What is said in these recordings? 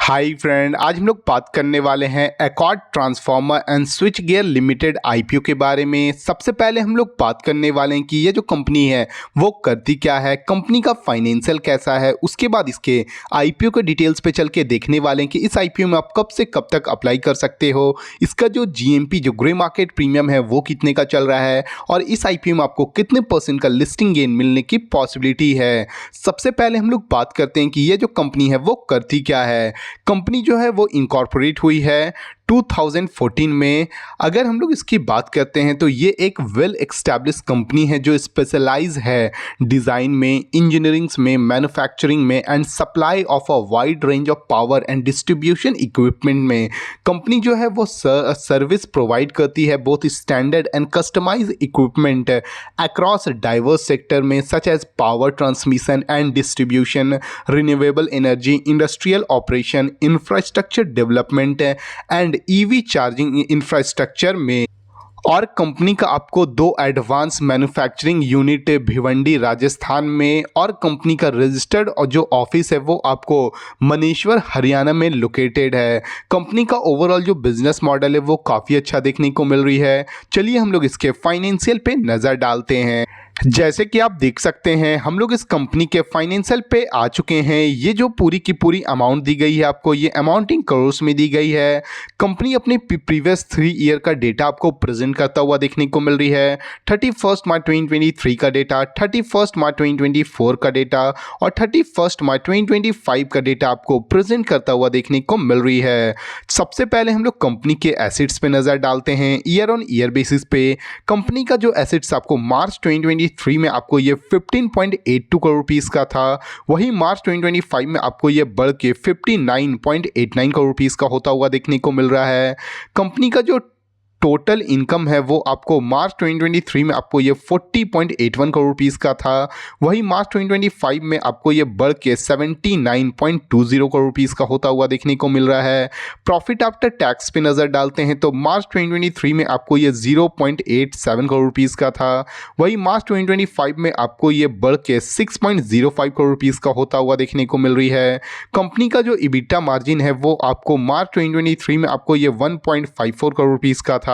Hi friend, आज हम लोग बात करने वाले हैं accord transformer and switch gear limited IPO के बारे में। सबसे पहले हम लोग बात करने वाले हैं कि ये जो कंपनी है वो करती क्या है, कंपनी का फाइनेंशियल कैसा है। उसके बाद इसके आईपीओ के डिटेल्स पे चल के देखने वाले हैं कि इस आईपीओ में आप कब से कब तक अप्लाई कर सकते हो, इसका जो जीएमपी जो ग्रे मार्केट प्रीमियम है वो कितने का चल रहा है और इस आईपीओ में आपको कितने % का लिस्टिंग गेन मिलने की पॉसिबिलिटी है। सबसे पहले हम लोग बात करते हैं कि ये जो कंपनी है वो करती क्या है। कंपनी जो है वो इनकॉर्पोरेट हुई है 2014 में। अगर हम लोग इसकी बात करते हैं तो ये एक वेल एस्टैब्लिश कंपनी है जो स्पेशलाइज है डिज़ाइन में, इंजीनियरिंग में, मैन्युफैक्चरिंग में and supply of a wide range of power and distribution equipment में। कंपनी जो है वो सर्विस प्रोवाइड करती है both standard and customise equipment across diverse sector में such as power transmission and distribution, renewable energy, industrial operation, infrastructure development and EV charging infrastructure में। और company का आपको 2 advance manufacturing unit Bhiwandi Rajasthan में और कंपनी का रजिस्टर्ड और जो ऑफिस है वो आपको मनेश्वर हरियाणा में लोकेटेड है। कंपनी का ओवरऑल जो बिजनेस मॉडल है वो काफ़ी अच्छा देखने को मिल रही है। चलिए हम लोग इसके फाइनेंशियल पे नज़र डालते हैं। जैसे कि आप देख सकते हैं हम लोग इस कंपनी के फाइनेंशियल पे आ चुके हैं। ये जो पूरी की पूरी अमाउंट दी गई है आपको, ये अमाउंटिंग करोड़ में दी गई है। कंपनी अपने प्रीवियस 3 ईयर का डेटा आपको प्रेजेंट करता हुआ देखने को मिल रही है। 31 मार्च 2023 का डेटा, 31 मार्च 2024 का डेटा और 31 मार्च 2025 का डेटा आपको प्रेजेंट करता हुआ देखने को मिल रही है। सबसे पहले हम लोग कंपनी के एसेट्स पे नज़र डालते हैं। ईयर ऑन ईयर बेसिस पे कंपनी का जो एसेट्स आपको मार्च 2023 में आपको ये 15.82 करोड़ रुपीस का था, वही मार्च 2025 में आपको ये बढ़ के 59.89 करोड़ रुपीस का होता हुआ देखने को मिल रहा है। कंपनी का जो टोटल इनकम है वो आपको मार्च 2023 में आपको ये 40.81 करोड़ रुपीस का था, वही मार्च 2025 में आपको ये बढ़ के 79.20 करोड़ रुपीस का होता हुआ देखने को मिल रहा है। प्रॉफिट आफ्टर टैक्स पे नज़र डालते हैं तो मार्च 2023 में आपको ये 0.87 करोड़ रुपीस का था, वही मार्च 2025 में आपको ये बढ़ के 6.05 करोड़ रुपीस का होता हुआ देखने को मिल रही है। कंपनी का जो इबिटा मार्जिन है वो आपको मार्च 2023 में आपको ये 1.54 करोड़ रुपीस का था,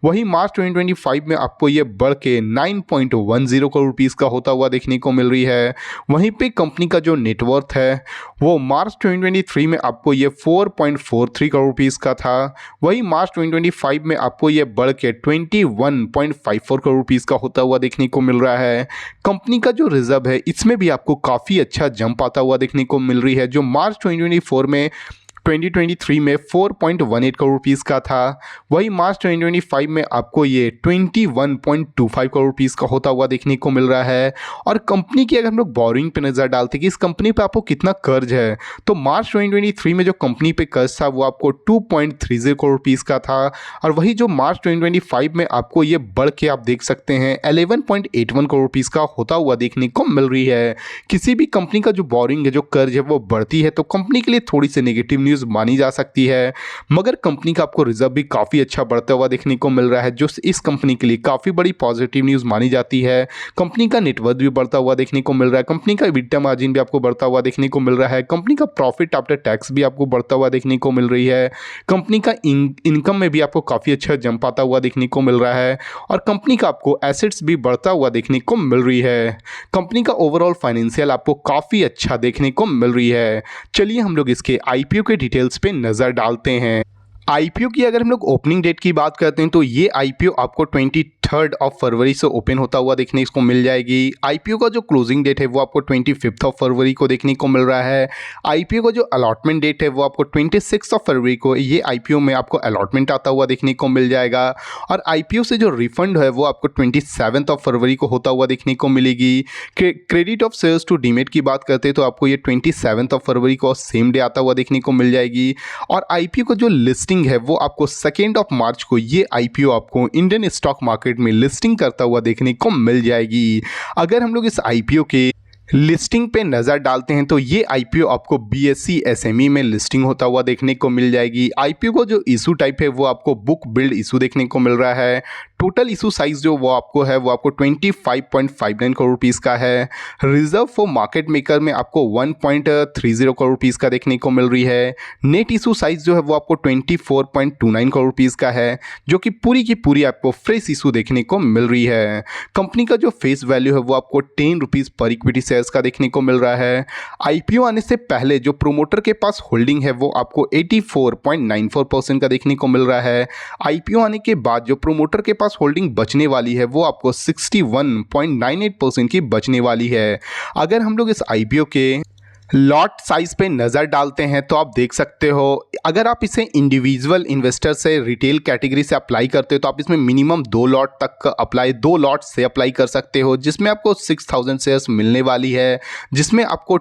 वही मार्च 2025 में आपको ये बढ़ के 9.10 करोड़ रुपीस का होता हुआ देखने को मिल रही है। वहीं पे कंपनी का जो नेटवर्थ है वो मार्च 2023 में आपको ये 4.43 करोड़ रुपीस का था, वही मार्च 2025 में आपको ये बढ़ के 21.54 करोड़ रुपीस का होता हुआ देखने को मिल रहा है। कंपनी का जो रिजर्व है इसमें भी आपको काफ़ी अच्छा जंप आता हुआ देखने को मिल रही है, जो मार्च 2023 में 4.18 करोड़ रुपीस का था, वही मार्च 2025 में आपको ये 21.25 करोड़ रुपीस का होता हुआ देखने को मिल रहा है। और कंपनी की अगर हम लोग बोरिंग पे नज़र डालते हैं कि इस कंपनी पे आपको कितना कर्ज है, तो मार्च 2023 में जो कंपनी पे कर्ज था वो आपको 2.30 करोड़ रुपीस का था, और वही जो मार्च 2025 में आपको ये बढ़ के आप देख सकते हैं 11.81 करोड़ रुपीस का होता हुआ देखने को मिल रही है। किसी भी कंपनी का जो बोरिंग है, जो कर्ज है वो बढ़ती है तो कंपनी के लिए थोड़ी सी नेगेटिव न्यूज़ मानी जा सकती है, मगर कंपनी का आपको रिजर्व भी काफ़ी अच्छा बढ़ता हुआ देखने को मिल रहा है, जो इस कंपनी के लिए काफ़ी बड़ी पॉजिटिव न्यूज़ मानी जाती है। कंपनी का नेटवर्थ भी बढ़ता हुआ देखने को मिल रहा है, कंपनी का EBITDA मार्जिन भी आपको बढ़ता हुआ देखने को मिल रहा है, कंपनी का प्रॉफिट आफ्टर टैक्स भी आपको बढ़ता हुआ देखने को मिल रही है, कंपनी का इनकम में भी आपको काफ़ी अच्छा जंप आता हुआ देखने को मिल रहा है, और कंपनी का आपको एसेट्स भी बढ़ता हुआ देखने को मिल रही है। कंपनी का ओवरऑल फाइनेंशियल आपको काफ़ी अच्छा देखने को मिल रही है। चलिए हम लोग इसके आईपीओ के डिटेल्स पे नज़र डालते हैं। आईपीओ की अगर हम लोग ओपनिंग डेट की बात करते हैं तो ये आईपीओ आपको 23 फरवरी से ओपन होता हुआ देखने को मिल जाएगी। आईपीओ का जो क्लोजिंग डेट है वो आपको 25 फरवरी को देखने को मिल रहा है। आईपीओ का जो अलॉटमेंट डेट है वो आपको 26 फरवरी को ये आईपीओ में आपको अलॉटमेंट आता हुआ देखने को मिल जाएगा, और आईपीओ से जो रिफंड है वो आपको 27 फरवरी को होता हुआ देखने को मिलेगी। Credit of sales to demat की बात करते हैं तो आपको ये 27 फरवरी को सेम डे आता हुआ देखने को मिल जाएगी, और आईपीओ का जो लिस्टिंग है वो आपको 2 मार्च को ये आईपीओ आपको इंडियन स्टॉक मार्केट में लिस्टिंग करता हुआ देखने को मिल जाएगी। अगर हम लोग इस आईपीओ के लिस्टिंग पे नज़र डालते हैं तो ये आईपीओ आपको बीएसई एसएमई में लिस्टिंग होता हुआ देखने को मिल जाएगी। आईपीओ को जो इशू टाइप है वो आपको बुक बिल्ड इशू देखने को मिल रहा है। टोटल इशू साइज जो वो आपको 25.59 करोड़ रुपीस का है। रिजर्व फॉर मार्केट मेकर में आपको 1.30 करोड़ रुपीस का देखने को मिल रही है। नेट इशू साइज जो है वो आपको 24.29 करोड़ रुपीस का है, जो कि पूरी की पूरी आपको फ्रेश इशू देखने को मिल रही है। कंपनी का जो फेस वैल्यू है वो आपको 10 रुपीज़ पर इक्विटी शेयर्स का देखने को मिल रहा है। आईपीओ आने से पहले जो प्रोमोटर के पास होल्डिंग है वो आपको 84.94% का देखने को मिल रहा है। आईपीओ आने के बाद जो प्रोमोटर के पास होल्डिंग बचने वाली है वो आपको 61.98% की बचने वाली है। अगर हम लोग इस आईपीओ के लॉट साइज पे नज़र डालते हैं तो आप देख सकते हो, अगर आप इसे इंडिविजुअल इन्वेस्टर से रिटेल कैटेगरी से अप्लाई करते हो तो आप इसमें मिनिमम 2 लॉट से अप्लाई कर सकते हो, जिसमें आपको 6000 शेयर्स मिलने वाली है, जिसमें आपको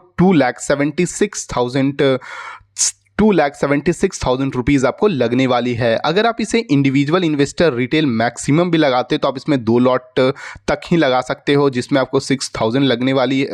2,76,000 रुपीज़ आपको लगने वाली है। अगर आप इसे इंडिविजुअल इन्वेस्टर रिटेल मैक्सिमम भी लगाते तो आप इसमें 2 लॉट तक ही लगा सकते हो, जिसमें आपको 6000 लगने वाली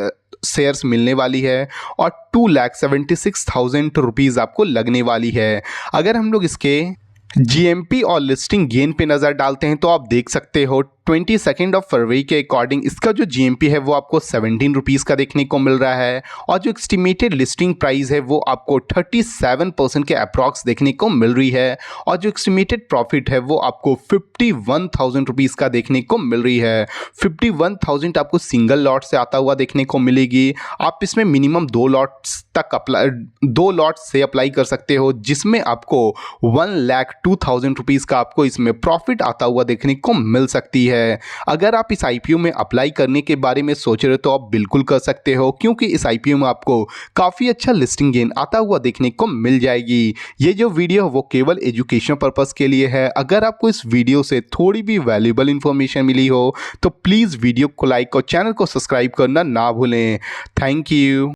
शेयर्स मिलने वाली है और 2,76,000 रुपीज़ आपको लगने वाली है। अगर हम लोग इसके जीएमपी और लिस्टिंग गेन पे नज़र डालते हैं तो आप देख सकते हो 22 फरवरी के अकॉर्डिंग इसका जो जीएमपी है वो आपको 17 रुपीज़ का देखने को मिल रहा है और जो एस्टिमेटेड लिस्टिंग प्राइस है वो आपको 37% के अप्रॉक्स देखने को मिल रही है और जो एस्टिमेटेड प्रॉफिट है वो आपको 51,000 रुपीज़ का देखने को मिल रही है। 51,000 आपको सिंगल लॉट से आता हुआ देखने को मिलेगी। आप इसमें मिनिमम 2 लॉट से अप्लाई कर सकते हो, जिसमें आपको 1,02,000 रुपीज़ का आपको इसमें प्रॉफिट आता हुआ देखने को मिल सकती है। अगर आप इस आईपीओ में अप्लाई करने के बारे में सोच रहे हो तो आप बिल्कुल कर सकते हो, क्योंकि इस आईपीओ में आपको काफ़ी अच्छा लिस्टिंग गेन आता हुआ देखने को मिल जाएगी। ये जो वीडियो है वो केवल एजुकेशन पर्पस के लिए है। अगर आपको इस वीडियो से थोड़ी भी वैल्यूएबल इंफॉर्मेशन मिली हो तो प्लीज़ वीडियो को लाइक और चैनल को सब्सक्राइब करना ना भूलें। Thank you.